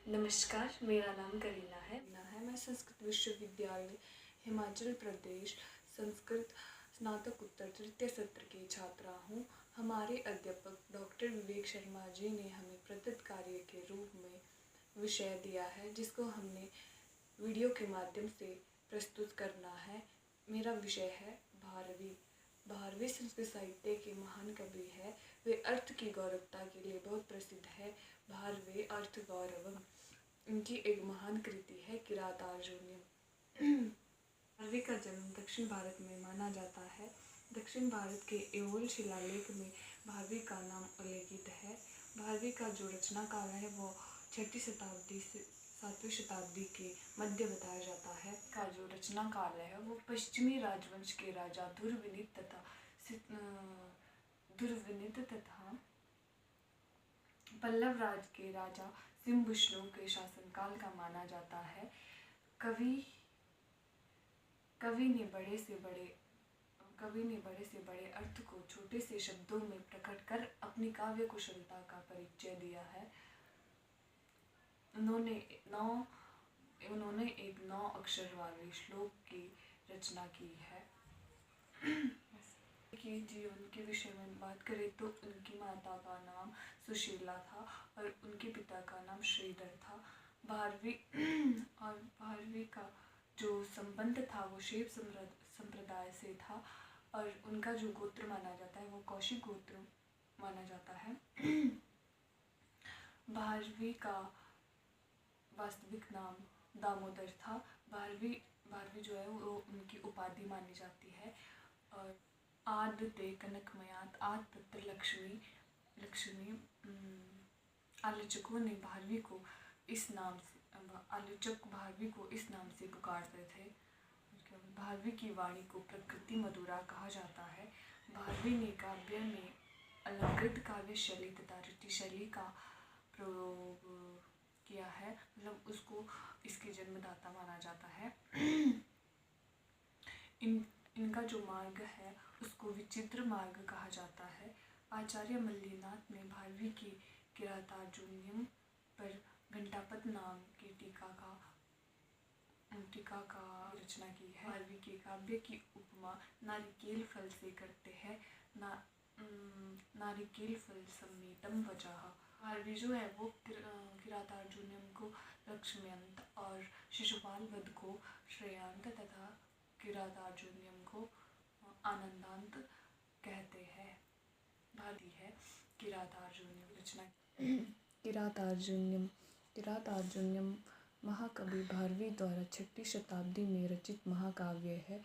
नमस्कार, मेरा नाम करीना है। मैं संस्कृत विश्वविद्यालय हिमाचल प्रदेश संस्कृत स्नातकोत्तर तृतीय सत्र की छात्रा हूँ। हमारे अध्यापक डॉक्टर विवेक शर्मा जी ने हमें प्रदत्त कार्य के रूप में विषय दिया है, जिसको हमने वीडियो के माध्यम से प्रस्तुत करना है। मेरा विषय है भारवी। भारवी संस्कृत साहित्य के महान कवि है। वे अर्थ की गौरवता के लिए बहुत प्रसिद्ध है। भारवे अर्थ गौरवम इनकी एक महान कृति है किरातार्जुनीयम। भारवी का जन्म दक्षिण भारत में माना जाता है। दक्षिण भारत के ऐहोल शिलालेख में भारवी का नाम उल्लेखित है। भारवी का जो रचना काल है वो 6वीं शताब्दी से 7वीं शताब्दी के मध्य बताया जाता है। का जो रचना काल है वो पश्चिमी राजवंश के राजा दुर्विनीत तथा पल्लव राज के राजा सिम्बुश्रो के शासनकाल का माना जाता है। कवि ने बड़े से बड़े अर्थ को छोटे से शब्दों में प्रकट कर अपनी काव्य कुशलता का परिचय दिया है। उन्होंने एक 9 अक्षर वाले श्लोक की रचना की है। के जीवन के विषय में बात करें तो उनकी माता का नाम सुशीला था और उनके पिता का नाम श्रीधर था। भारवी का जो संबंध था वो शैव संप्रदाय से था और उनका जो गोत्र माना जाता है वो कौशिक गोत्र माना जाता है। भारवी का वास्तविक नाम दामोदर था। भारवी जो है वो उनकी उपाधि मानी जाती है। और आद ते कनकमयात आद तत्र लक्ष्मी आलोचकों ने भारवी को इस नाम से पुकारते थे। भारवी की वाणी को प्रकृति मधुरा कहा जाता है। भारवी ने काव्य में अलंकृत काव्य शैली तथा रीति शैली का प्रयोग किया है, मतलब उसको इसके जन्मदाता माना जाता है। इनका जो मार्ग है उसको विचित्र मार्ग कहा जाता है। आचार्य मल्लिनाथ ने भारवी की किरातार्जुनीयम पर घंटापद नाम की टीका का रचना की है। भारवी के काव्य की उपमा नारिकेल फल से करते हैं। नारिकेल फल सम्मितम वजह। भारवी जो है वो किरातार्जुनीयम को लक्ष्म्यंत और शिशुपाल वध को श्रेयांत तथा किरातार्जुनीयम को आनंदांत कहते हैं। भारती है किरातार्जुनीयम रचना। किरातार्जुनीयम महाकवि भारवी द्वारा 6वीं शताब्दी में रचित महाकाव्य है,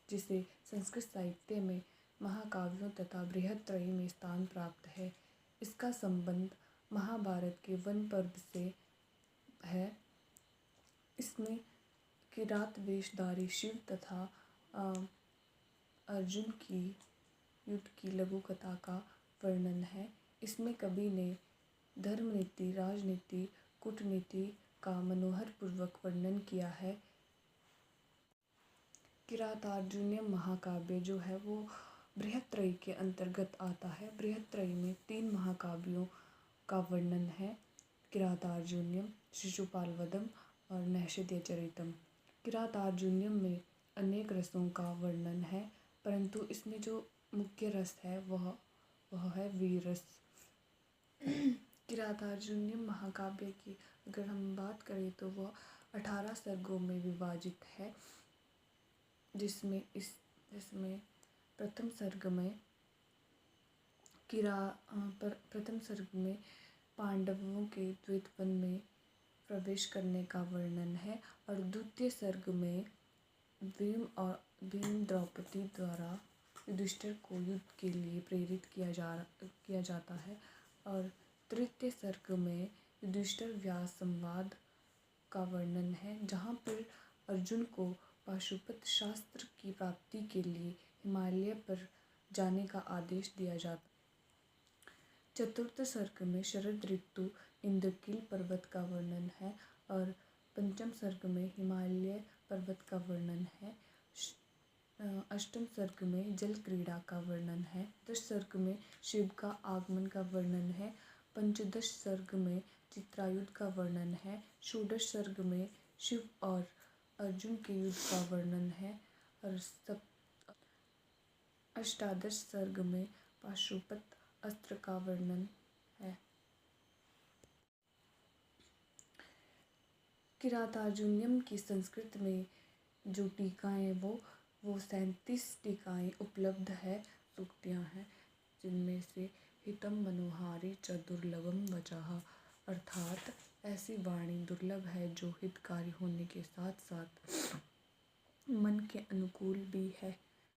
जिसे संस्कृत साहित्य में महाकाव्यों तथा बृहत्त्रयी में स्थान प्राप्त है। इसका संबंध महाभारत के वन पर्व से है। इसमें किरात वेशधारी शिव तथा अर्जुन की युद्ध की लघु कथा का वर्णन है। इसमें कवि ने धर्मनीति, राजनीति, कूटनीति का मनोहर पूर्वक वर्णन किया है। किरातार्जुनीयम महाकाव्य जो है वो बृहत्त्रयी के अंतर्गत आता है। बृहत्त्रयी में 3 महाकाव्यों का वर्णन है: किरातार्जुनीयम, शिशुपालवधम और नैषधीयचरितम। किरातार्जुनीयम में अनेक रसों का वर्णन है, परंतु इसमें जो मुख्य रस है वह है वीर रस। किरातार्जुनीयम महाकाव्य की अगर हम बात करें तो वह 18 सर्गों में विभाजित है, जिसमें प्रथम सर्ग में पांडवों के द्वैतवन में प्रवेश करने का वर्णन है और द्वितीय सर्ग में भीम द्रौपदी द्वारा युधिष्ठिर को युद्ध के लिए प्रेरित किया जाता है और तृतीय सर्ग में युधिष्ठिर व्यास संवाद का वर्णन है, जहाँ पर अर्जुन को पाशुपत शास्त्र की प्राप्ति के लिए हिमालय पर जाने का आदेश दिया जाता है। चतुर्थ सर्ग में शरद ऋतु इंद्रकील पर्वत का वर्णन है और पंचम सर्ग में हिमालय पर्वत का वर्णन है। अष्टम सर्ग में जल क्रीड़ा का वर्णन है। 10 सर्ग में शिव का आगमन का वर्णन है। पंचदश सर्ग में चित्रायुध का वर्णन है। षोडश सर्ग में शिव और अर्जुन के युद्ध का वर्णन है और अष्टादश सर्ग में पाशुपत अस्त्र का वर्णन है। किरातार्जुनीयम की संस्कृत में जो टीकाएँ वो 37 टीकाएँ उपलब्ध है, सूक्तियाँ हैं, जिनमें से हितम मनोहारी च दुर्लभम वचः, अर्थात ऐसी वाणी दुर्लभ है जो हितकारी होने के साथ साथ मन के अनुकूल भी है।